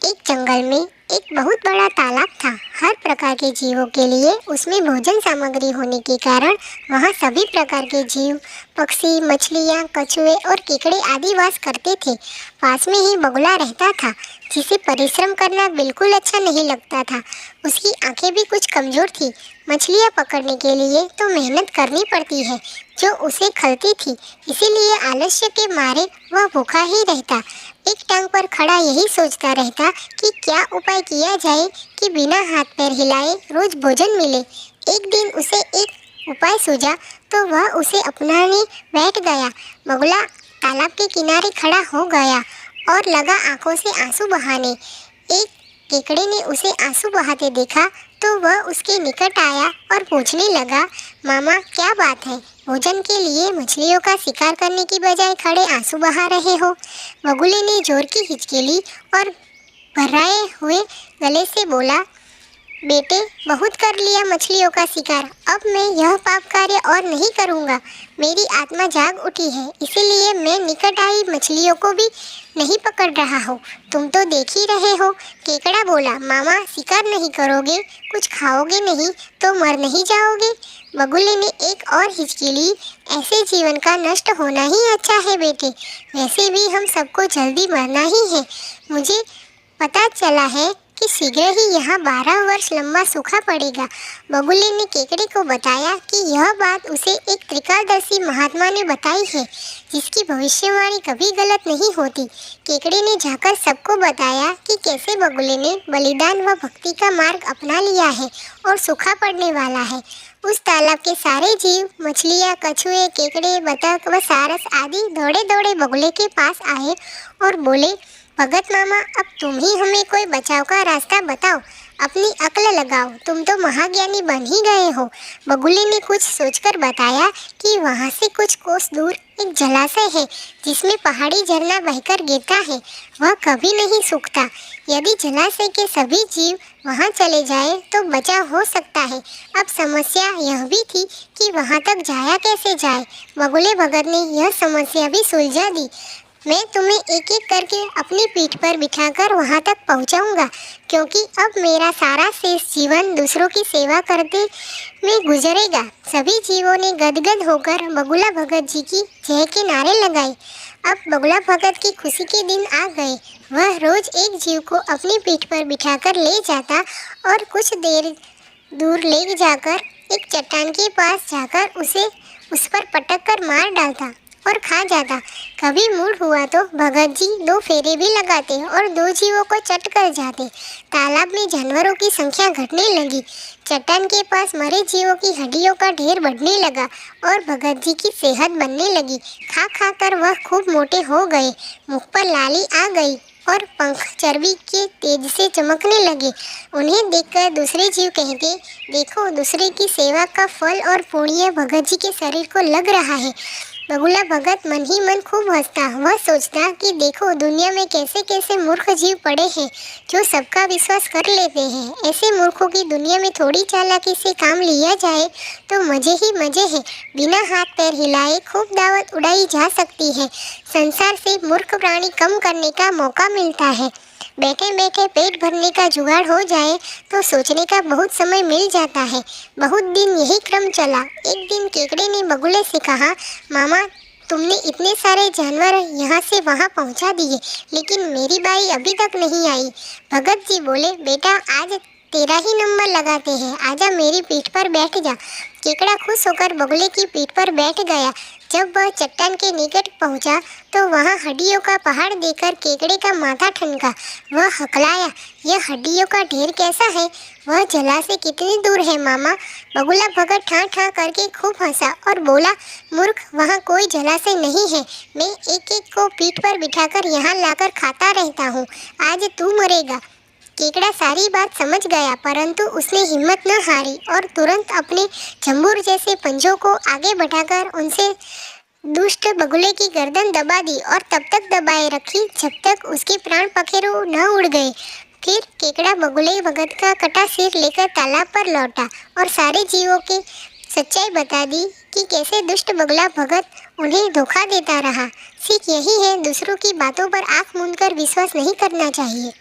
एक जंगल में एक बहुत बड़ा तालाब था। हर प्रकार के जीवों के लिए उसमें भोजन सामग्री होने के कारण वहाँ सभी प्रकार के जीव, पक्षी, मछलियाँ, कछुए और केकड़े आदि वास करते थे। पास में ही बगुला रहता था, जिसे परिश्रम करना बिल्कुल अच्छा नहीं लगता था। उसकी आंखें भी कुछ कमजोर थी। मछलियाँ पकड़ने के लिए तो मेहनत करनी पड़ती है, जो उसे खलती थी, इसीलिए आलस्य के मारे वह भूखा ही रहता। एक टांग पर खड़ा यही सोचता रहता कि क्या उपाय किया जाए कि बिना हाथ पैर हिलाए रोज भोजन मिले। एक दिन उसे एक उपाय सूझा तो वह उसे अपनाने बैठ गया। बगुला तालाब के किनारे खड़ा हो गया और लगा आंखों से आंसू बहाने। एक केकड़े ने उसे आंसू बहाते देखा तो वह उसके निकट आया और पूछने लगा, मामा क्या बात है, भोजन के लिए मछलियों का शिकार करने की बजाय खड़े आंसू बहा रहे हो। बगुले ने जोर की हिचकी ली और भर्राए हुए गले से बोला, बेटे बहुत कर लिया मछलियों का शिकार, अब मैं यह पाप कार्य और नहीं करूँगा। मेरी आत्मा जाग उठी है, इसीलिए मैं निकट आई मछलियों को भी नहीं पकड़ रहा हूँ। तुम तो देख ही रहे हो। केकड़ा बोला, मामा शिकार नहीं करोगे, कुछ खाओगे नहीं तो मर नहीं जाओगे। बगुले ने एक और हिचकी ली, ऐसे जीवन का नष्ट होना ही अच्छा है बेटे, वैसे भी हम सबको जल्दी मरना ही है। मुझे पता चला है कि शीघ्र ही यहाँ 12 वर्ष लंबा सूखा पड़ेगा। बगुले ने केकड़े को बताया कि यह बात उसे एक त्रिकालदर्शी महात्मा ने बताई है, जिसकी भविष्यवाणी कभी गलत नहीं होती। केकड़े ने जाकर सबको बताया कि कैसे बगुले ने बलिदान व भक्ति का मार्ग अपना लिया है और सूखा पड़ने वाला है। उस तालाब के सारे जीव, मछलियाँ, कछुए, केकड़े, बतख व सारस आदि दौड़े दौड़े बगुले के पास आए और बोले, भगत मामा अब तुम ही हमें कोई बचाव का रास्ता बताओ, अपनी अक्ल लगाओ, तुम तो महाज्ञानी बन ही गए हो। बगुले ने कुछ सोचकर बताया कि वहाँ से कुछ कोस दूर एक जलाशय है, जिसमें पहाड़ी झरना बहकर गिरता है, वह कभी नहीं सूखता। यदि जलाशय के सभी जीव वहाँ चले जाए तो बचाव हो सकता है। अब समस्या यह भी थी कि वहाँ तक जाया कैसे जाए। बगुले भगत ने यह समस्या भी सुलझा दी। मैं तुम्हें एक एक करके अपनी पीठ पर बिठाकर वहां तक पहुंचाऊंगा, क्योंकि अब मेरा सारा शेष जीवन दूसरों की सेवा करते में गुजरेगा। सभी जीवों ने गदगद होकर बगुला भगत जी की जय के नारे लगाए। अब बगुला भगत की खुशी के दिन आ गए। वह रोज एक जीव को अपनी पीठ पर बिठाकर ले जाता और कुछ देर दूर ले जाकर एक चट्टान के पास जाकर उस पर पटक कर मार डालता और खा जाता। कभी मूड हुआ तो भगत जी 2 फेरे भी लगाते और 2 जीवों को चट कर जाते। तालाब में जानवरों की संख्या घटने लगी। चट्टान के पास मरे जीवों की हड्डियों का ढेर बढ़ने लगा और भगत जी की सेहत बनने लगी। खा खा कर वह खूब मोटे हो गए, मुख पर लाली आ गई और पंख चर्बी के तेज से चमकने लगे। उन्हें देखकर दूसरे जीव कहते, देखो दूसरे की सेवा का फल और पुण्य भगत जी के शरीर को लग रहा है। बगुला भगत मन ही मन खूब हंसता। वह सोचता कि देखो दुनिया में कैसे कैसे मूर्ख जीव पड़े हैं, जो सबका विश्वास कर लेते हैं। ऐसे मूर्खों की दुनिया में थोड़ी चालाकी से काम लिया जाए तो मजे ही मजे हैं। बिना हाथ पैर हिलाए खूब दावत उड़ाई जा सकती है। संसार से मूर्ख प्राणी कम करने का मौका मिलता है। बैठे बैठे पेट भरने का जुगाड़ हो जाए तो सोचने का बहुत समय मिल जाता है। बहुत दिन यही क्रम चला। एक दिन केकड़े ने बगुले से कहा, मामा तुमने इतने सारे जानवर यहाँ से वहाँ पहुँचा दिए, लेकिन मेरी बारी अभी तक नहीं आई। भगत जी बोले, बेटा आज तेरा ही नंबर लगाते हैं, आजा मेरी पीठ पर बैठ जा। केकड़ा खुश होकर बगुले की पीठ पर बैठ गया। जब वह चट्टान के निकट पहुंचा तो वहां हड्डियों का पहाड़ देखकर केकड़े का माथा ठनका। वह हकलाया, यह हड्डियों का ढेर कैसा है? वह जलाशय कितनी दूर है मामा? बगुला भगत ठां ठां करके खूब हंसा और बोला, मूर्ख वहाँ कोई जलाशय नहीं है। मैं एक एक को पीठ पर बिठाकर यहाँ लाकर खाता रहता हूँ। आज तू मरेगा। केकड़ा सारी बात समझ गया, परंतु उसने हिम्मत न हारी और तुरंत अपने झंबूर जैसे पंजों को आगे बढ़ाकर उनसे दुष्ट बगुले की गर्दन दबा दी और तब तक दबाए रखी जब तक उसके प्राण पखेरु न उड़ गए। फिर केकड़ा बगुले भगत का कटा सिर लेकर तालाब पर लौटा और सारे जीवों के सच्चाई बता दी कि कैसे दुष्ट बगुला भगत उन्हें धोखा देता रहा। सीख यही है, दूसरों की बातों पर आंख मूंदकर विश्वास नहीं करना चाहिए।